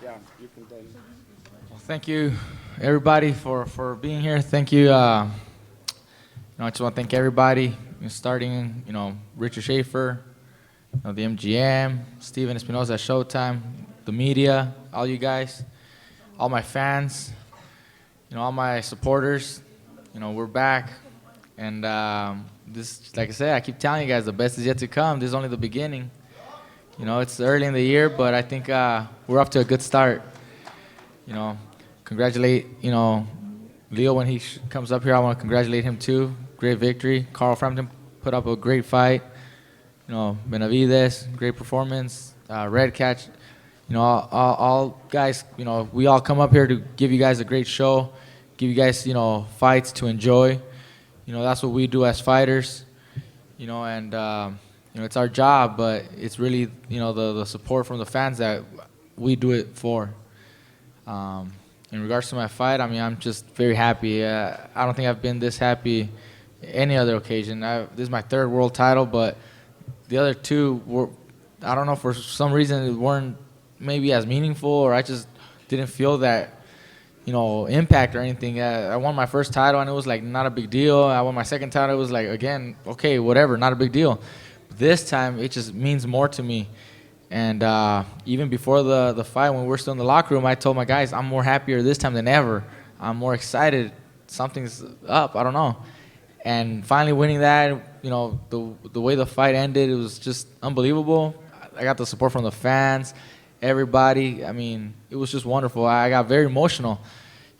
Yeah, you can then. Well, thank you, everybody, for being here. Thank you. I just want to thank everybody, starting, Richard Schaefer, the MGM, Steven Espinosa at Showtime, the media, all you guys, all my fans, all my supporters. We're back, and this, like I said, I keep telling you guys, the best is yet to come. This is only the beginning. It's early in the year, but I think we're off to a good start. Congratulate, Leo when he comes up here. I want to congratulate him too. Great victory. Carl Frampton put up a great fight. Benavides, great performance. Red Catch, all guys, we all come up here to give you guys a great show, give you guys, fights to enjoy. That's what we do as fighters, and it's our job, but it's really, the support from the fans that we do it for. In regards to my fight, I'm just very happy. I don't think I've been this happy any other occasion. This is my third world title, but the other two were, I don't know, for some reason it weren't maybe as meaningful, or I just didn't feel that, impact or anything. I won my first title and it was like not a big deal. I won my second title, it was like, again, okay, whatever, not a big deal. This time it just means more to me. And even before the fight, when we were still in the locker room, I told my guys, I'm more happier this time than ever. I'm more excited. Something's up. I don't know. And finally winning that, the way the fight ended, it was just unbelievable. I got the support from the fans, everybody. It was just wonderful. I got very emotional,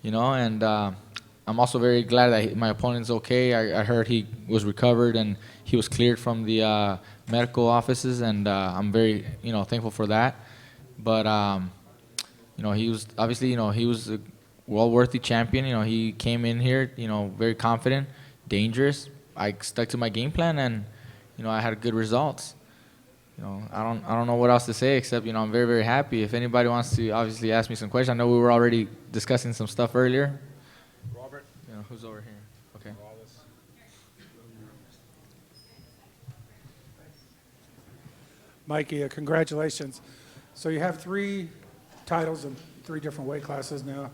and I'm also very glad that my opponent's okay. I heard he was recovered and he was cleared from the medical offices, and I'm very, thankful for that. But, he was obviously, he was a well-worthy champion. He came in here, very confident, dangerous. I stuck to my game plan, and, I had good results. I don't know what else to say except, I'm very, very happy. If anybody wants to obviously ask me some questions, I know we were already discussing some stuff earlier. Robert. Who's over here? Okay. Mikey, congratulations. So you have 3 titles in 3 different weight classes now.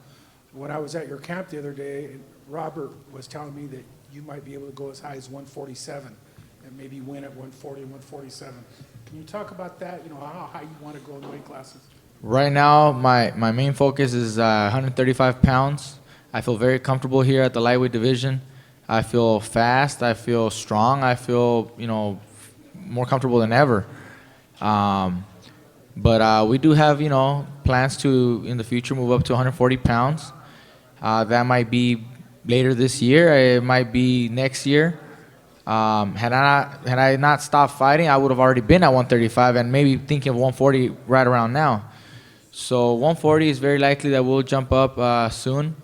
When I was at your camp the other day, Robert was telling me that you might be able to go as high as 147 and maybe win at 140 and 147. Can you talk about that, how high you want to go in weight classes? Right now, my main focus is 135 pounds. I feel very comfortable here at the lightweight division. I feel fast. I feel strong. I feel, more comfortable than ever. But we do have, plans to, in the future, move up to 140 pounds. That might be later this year. It might be next year. Had I not stopped fighting, I would have already been at 135 and maybe thinking of 140 right around now. So 140 is very likely that we'll jump up soon.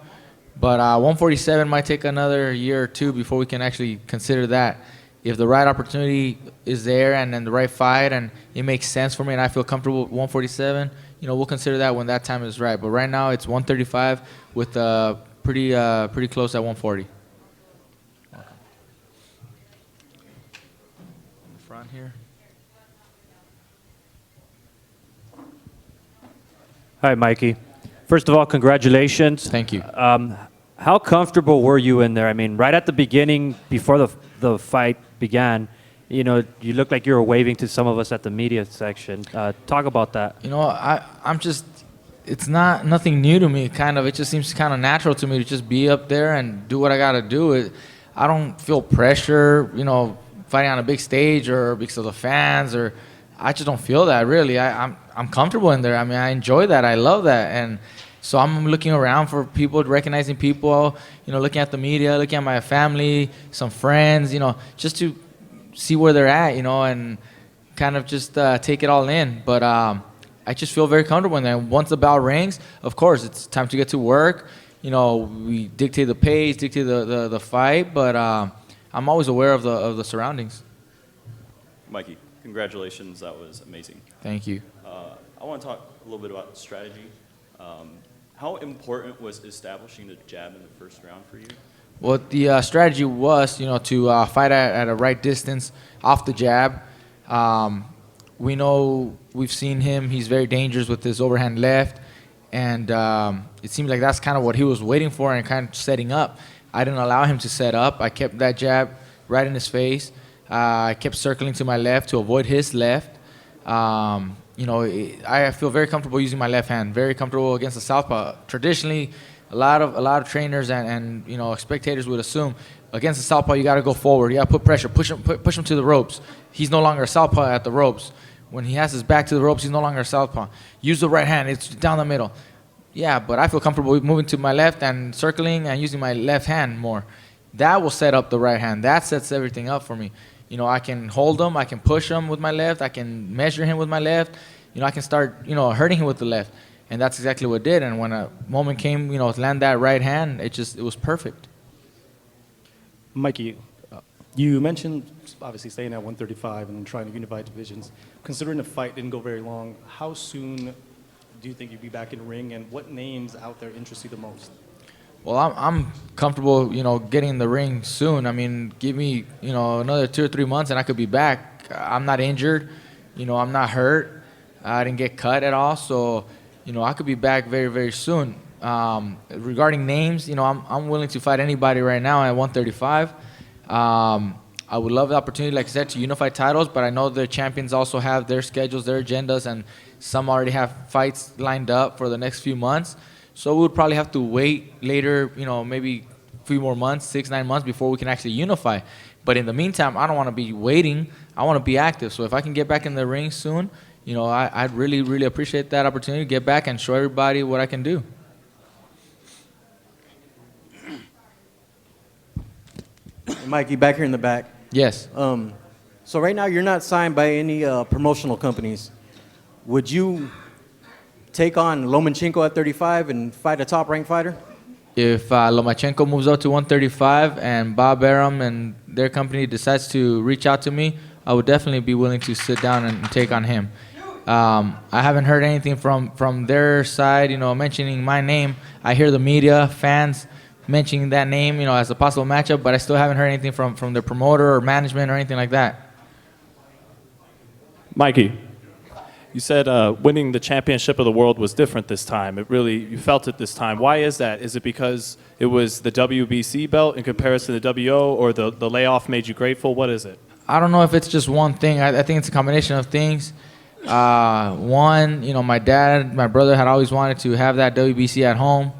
But 147 might take another year or 2 before we can actually consider that. If the right opportunity is there and then the right fight and it makes sense for me and I feel comfortable with 147, we'll consider that when that time is right. But right now it's 135 with pretty close at 140. Front here. Hi, Mikey. First of all, congratulations. Thank you. How comfortable were you in there? Right at the beginning, before the fight began, you looked like you were waving to some of us at the media section. Talk about that. I'm just, it's nothing new to me, kind of. It just seems kind of natural to me to just be up there and do what I got to do. I don't feel pressure, fighting on a big stage or because of the fans, or I just don't feel that, really. I'm comfortable in there. I enjoy that. I love that. And so I'm looking around for people, recognizing people, looking at the media, looking at my family, some friends, just to see where they're at, and kind of just take it all in. But I just feel very comfortable in there. And once the bell rings, of course, it's time to get to work. We dictate the pace, dictate the fight, but I'm always aware of the surroundings. Mikey, congratulations. That was amazing. Thank you. I want to talk a little bit about strategy. How important was establishing the jab in the first round for you? Well, the strategy was, to fight at a right distance off the jab. we know we've seen him. He's very dangerous with his overhand left, and it seemed like that's kind of what he was waiting for and kind of setting up. I didn't allow him to set up. I kept that jab right in his face. I kept circling to my left to avoid his left. I feel very comfortable using my left hand. Very comfortable against the southpaw. Traditionally, a lot of trainers and spectators would assume against the southpaw you got to go forward. You got to put pressure, push him to the ropes. He's no longer a southpaw at the ropes. When he has his back to the ropes, he's no longer a southpaw. Use the right hand. It's down the middle. Yeah, but I feel comfortable moving to my left and circling and using my left hand more. That will set up the right hand. That sets everything up for me. I can hold him. I can push him with my left. I can measure him with my left. I can start, hurting him with the left. And that's exactly what it did. And when a moment came, to land that right hand, it was perfect. Mikey, you mentioned obviously staying at 135 and trying to unify divisions. Considering the fight didn't go very long, how soon do you think you'd be back in the ring, and what names out there interest you the most? Well, I'm comfortable, getting in the ring soon. I mean, give me, another 2 or 3 months and I could be back. I'm not injured. I'm not hurt. I didn't get cut at all. So, I could be back very, very soon. Regarding names, I'm willing to fight anybody right now at 135. I would love the opportunity, like I said, to unify titles, but I know the champions also have their schedules, their agendas, and some already have fights lined up for the next few months. So we would probably have to wait later, maybe a few more months, 6, 9 months before we can actually unify. But in the meantime, I don't want to be waiting. I want to be active. So if I can get back in the ring soon, I'd really, really appreciate that opportunity to get back and show everybody what I can do. Mikey, back here in the back. Yes. So right now you're not signed by any promotional companies. Would you take on Lomachenko at 35 and fight a top-ranked fighter? If Lomachenko moves up to 135 and Bob Arum and their company decides to reach out to me, I would definitely be willing to sit down and take on him. I haven't heard anything from their side, mentioning my name. I hear the media, fans mentioning that name, as a possible matchup, but I still haven't heard anything from their promoter or management or anything like that. Mikey, you said winning the championship of the world was different this time. You felt it this time. Why is that? Is it because it was the WBC belt in comparison to the WO, or the layoff made you grateful? What is it? I don't know if it's just one thing. I think it's a combination of things. One, my dad, my brother had always wanted to have that WBC at home.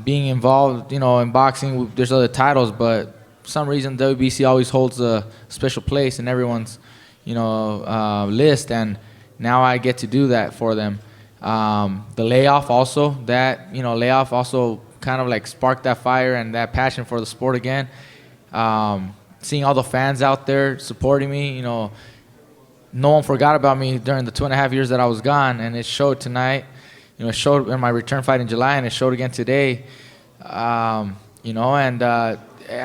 Being involved, in boxing, there's other titles, but for some reason WBC always holds a special place in everyone's, list, and now I get to do that for them. The layoff also, layoff also kind of like sparked that fire and that passion for the sport again. Seeing all the fans out there supporting me, no one forgot about me during the 2.5 years that I was gone, and it showed tonight. It showed in my return fight in July, and it showed again today. I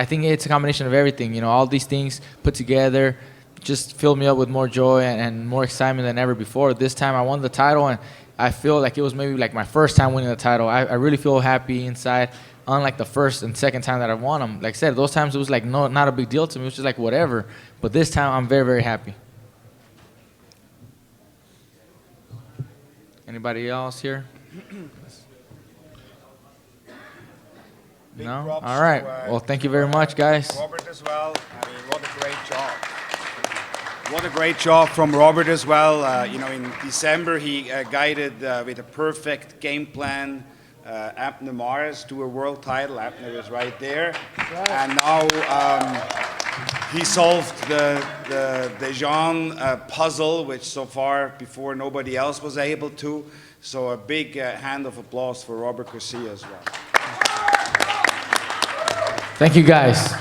think it's a combination of everything. All these things put together just filled me up with more joy and more excitement than ever before. This time I won the title, and I feel like it was maybe like my first time winning the title. I really feel happy inside, unlike the first and second time that I won them. Like I said, those times it was like not a big deal to me. It was just like whatever. But this time I'm very, very happy. Anybody else here? No? All right. Well, thank you very much, guys. Robert as well. I mean, what a great job. What a great job from Robert as well. In December, he guided with a perfect game plan Abner Mares to a world title. Abner was right there. Right. And now he solved the Dejan puzzle, which so far before nobody else was able to. So a big hand of applause for Robert Garcia as well. Thank you, guys.